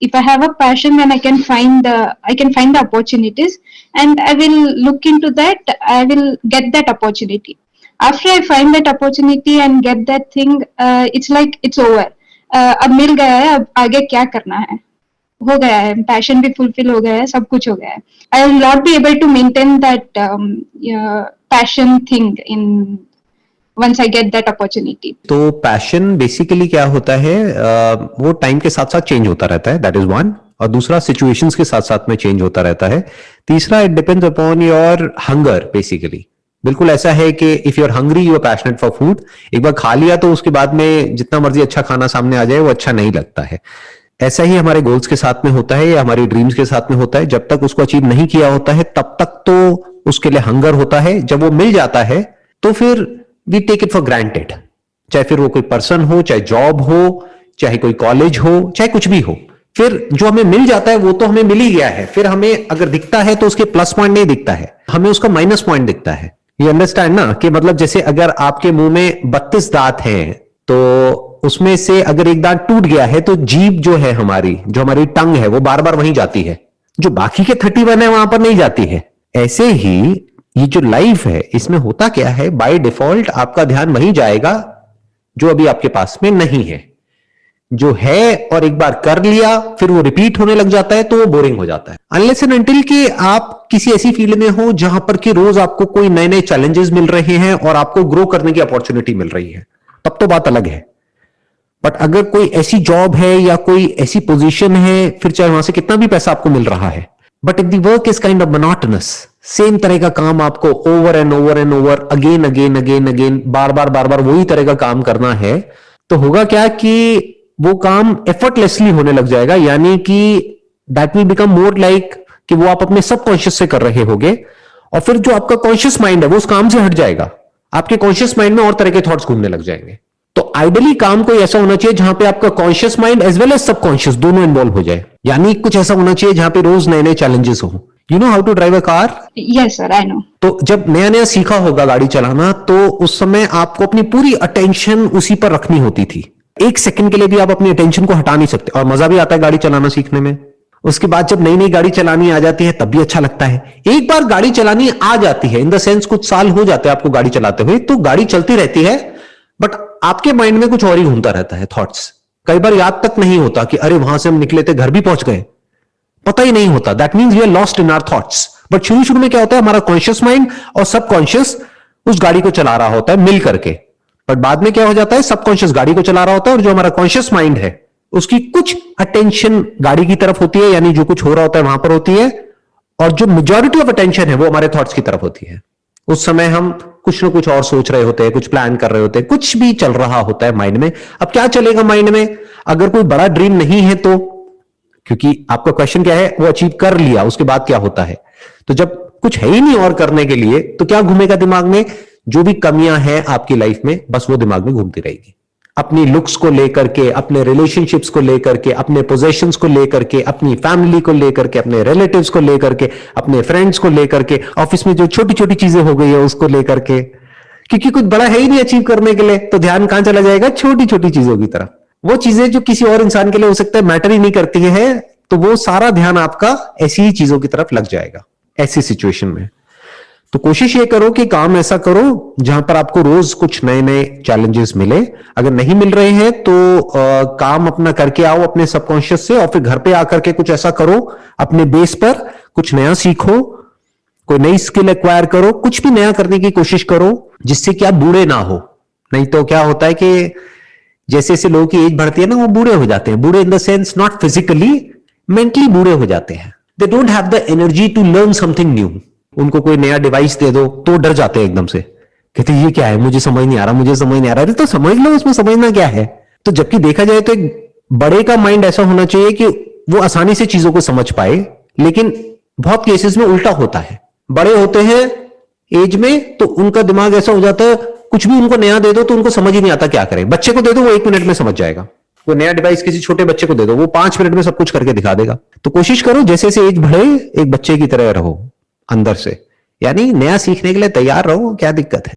if I have a passion, then I can find the opportunities, and I will look into that. I will get that opportunity. After I find that opportunity and get that thing, it's like it's over. अब मिल गया है, अब आगे क्या करना है, हो गया है, पैशन भी फुलफिल हो गया है, सब कुछ हो गया है. I will not be able to maintain that passion thing in once I get that opportunity. तो पैशन बेसिकली क्या होता है, वो टाइम के साथ साथ चेंज होता रहता है, दैट इज वन. और दूसरा सिचुएशंस के साथ साथ में चेंज होता रहता है. तीसरा, it depends upon your hunger. Basically बिल्कुल ऐसा है कि if you are hungry, you are passionate for food. एक बार खा लिया तो उसके बाद में जितना मर्जी अच्छा खाना सामने आ जाए वो अच्छा नहीं लगता है. ऐसा ही हमारे गोल्स के साथ में होता है या हमारी ड्रीम्स के साथ में होता है. जब तक उसको अचीव नहीं किया होता है तब तक तो उसके लिए हंगर होता है. जब वो मिल जाता है तो फिर we take it for granted. चाहे फिर वो कोई पर्सन हो, चाहे जॉब हो, चाहे कोई कॉलेज हो, चाहे कुछ भी हो. फिर जो हमें मिल जाता है वो तो हमें मिल ही गया है. फिर हमें अगर दिखता है तो उसके प्लस पॉइंट नहीं दिखता है, हमें उसका माइनस पॉइंट दिखता है. ये अंडरस्टैंड ना, कि मतलब जैसे अगर आपके मुंह में 32 दांत हैं तो उसमें से अगर एक दांत टूट गया है तो जीभ जो है हमारी, जो हमारी टंग है, वो बार बार वहीं जाती है. जो बाकी के 31 है वहां पर नहीं जाती है. ऐसे ही ये जो लाइफ है, इसमें होता क्या है, बाय डिफॉल्ट आपका ध्यान वहीं जाएगा जो अभी आपके पास में नहीं है. जो है और एक बार कर लिया फिर वो रिपीट होने लग जाता है तो वो बोरिंग हो जाता है. अनलेस एंड अनटिल कि आप किसी ऐसी फील्ड में हो जहां पर कि रोज आपको कोई नए नए चैलेंजेस मिल रहे हैं और आपको ग्रो करने की अपॉर्चुनिटी मिल रही है, तब तो बात अलग है. बट अगर कोई ऐसी जॉब है या कोई ऐसी पोजीशन है, फिर चाहे वहां से कितना भी पैसा आपको मिल रहा है, but if the work is kind of monotonous, same तरह का काम आपको over and over and over again again again again बार बार वही तरह का काम करना है, तो होगा क्या कि वो काम एफर्टलेसली होने लग जाएगा. यानी कि that will become more like कि वो आप अपने सबकॉन्शियस से कर रहे होगे. और फिर जो आपका कॉन्शियस माइंड है वो उस काम से हट जाएगा. आपके कॉन्शियस माइंड में और तरह के थॉट्स घूमने लग जाएंगे. तो आइडियली काम कोई ऐसा होना चाहिए जहां पे आपका conscious mind as well as subconscious दोनों इन्वॉल्व हो जाए. यानी कुछ ऐसा होना चाहिए जहां पे रोज नए नए चैलेंजेस हो. You know how to drive a car? Yes sir, I know. तो जब नया नया सीखा होगा गाड़ी चलाना, तो उस समय आपको अपनी पूरी अटेंशन उसी पर रखनी होती थी. एक सेकंड के लिए भी आप अपनी अटेंशन को हटा नहीं सकते. और मजा भी आता है गाड़ी चलाना सीखने में. उसके बाद जब नई नई गाड़ी चलानी आ जाती है तब भी अच्छा लगता है. एक बार गाड़ी चलानी आ जाती है, इन द सेंस कुछ साल हो जाते हैं आपको गाड़ी चलाते हुए, तो गाड़ी चलती रहती है, बट आपके माइंड में कुछ और ही घूमता रहता है, थॉट्स. कई बार याद तक नहीं होता कि अरे वहां से हम निकले थे, घर भी पहुंच गए, पता ही नहीं होता. That means we are lost in our thoughts. But शुरू शुरू में क्या होता है, हमारा कॉन्शियस माइंड और सबकॉन्शियस उस गाड़ी को चला रहा होता है मिल करके. बट बाद में क्या हो जाता है, सबकॉन्शियस गाड़ी को चला रहा होता है और जो हमारा कॉन्शियस माइंड है उसकी कुछ अटेंशन गाड़ी की तरफ होती है, यानी जो कुछ हो रहा होता है वहां पर होती है, और जो मेजॉरिटी ऑफ अटेंशन है वो हमारे थॉट्स की तरफ होती है. उस समय हम कुछ ना कुछ और सोच रहे होते हैं, कुछ प्लान कर रहे होते हैं, कुछ भी चल रहा होता है माइंड में. अब क्या चलेगा माइंड में, अगर कोई बड़ा ड्रीम नहीं है तो, क्योंकि आपका क्वेश्चन क्या है, वो अचीव कर लिया उसके बाद क्या होता है. तो जब कुछ है ही नहीं और करने के लिए, तो क्या घूमेगा दिमाग में, जो भी कमियां हैं आपकी लाइफ में बस वो दिमाग में घूमती रहेगी. अपनी लुक्स को लेकर के, अपने रिलेशनशिप्स को लेकर के, अपने पोजेशंस को लेकर के, अपनी फैमिली को लेकर के, अपने रिलेटिव्स को लेकर के, अपने फ्रेंड्स को लेकर के, ऑफिस में जो छोटी छोटी चीजें हो गई है उसको लेकर के. क्योंकि कुछ बड़ा है ही नहीं अचीव करने के लिए, तो ध्यान कहां चला जाएगा, छोटी छोटी चीजों की तरफ. वो चीजें जो किसी और इंसान के लिए हो सकता है मैटर ही नहीं करती है, तो वो सारा ध्यान आपका ऐसी ही चीजों की तरफ लग जाएगा ऐसी सिचुएशन में. तो कोशिश ये करो कि काम ऐसा करो जहां पर आपको रोज कुछ नए नए चैलेंजेस मिले. अगर नहीं मिल रहे हैं तो काम अपना करके आओ अपने सबकॉन्शियस से, और फिर घर पे आकर के कुछ ऐसा करो अपने बेस पर, कुछ नया सीखो, कोई नई स्किल एक्वायर करो, कुछ भी नया करने की कोशिश करो जिससे कि आप बूढ़े ना हो. नहीं तो क्या होता है कि जैसे जैसे लोगों की एज बढ़ती है ना, वो बूढ़े हो जाते हैं. बूढ़े in the sense not physically, mentally बूढ़े हो जाते हैं. They don't have the energy to learn something new. उनको कोई नया डिवाइस दे दो तो डर जाते हैं एकदम से, कहते ये क्या है, मुझे समझ नहीं आ रहा, मुझे समझ नहीं आ रहा. अरे तो समझ लो, उसमें समझना क्या है. तो जबकि देखा जाए तो एक बड़े का माइंड ऐसा होना चाहिए कि वो आसानी से चीजों को समझ पाए, लेकिन बहुत केसेस में उल्टा होता है. बड़े होते हैं एज में तो उनका दिमाग ऐसा हो जाता है, कुछ भी उनको नया दे दो तो उनको समझ ही नहीं आता क्या करें. बच्चे को दे दो वो 1 मिनट में समझ जाएगा. कोई नया डिवाइस किसी छोटे बच्चे को दे दो, वो 5 मिनट में सब कुछ करके दिखा देगा. तो कोशिश करो जैसे जैसे एज बढ़े एक बच्चे की तरह रहो अंदर से, यानी नया सीखने के लिए तैयार रहो. क्या दिक्कत है.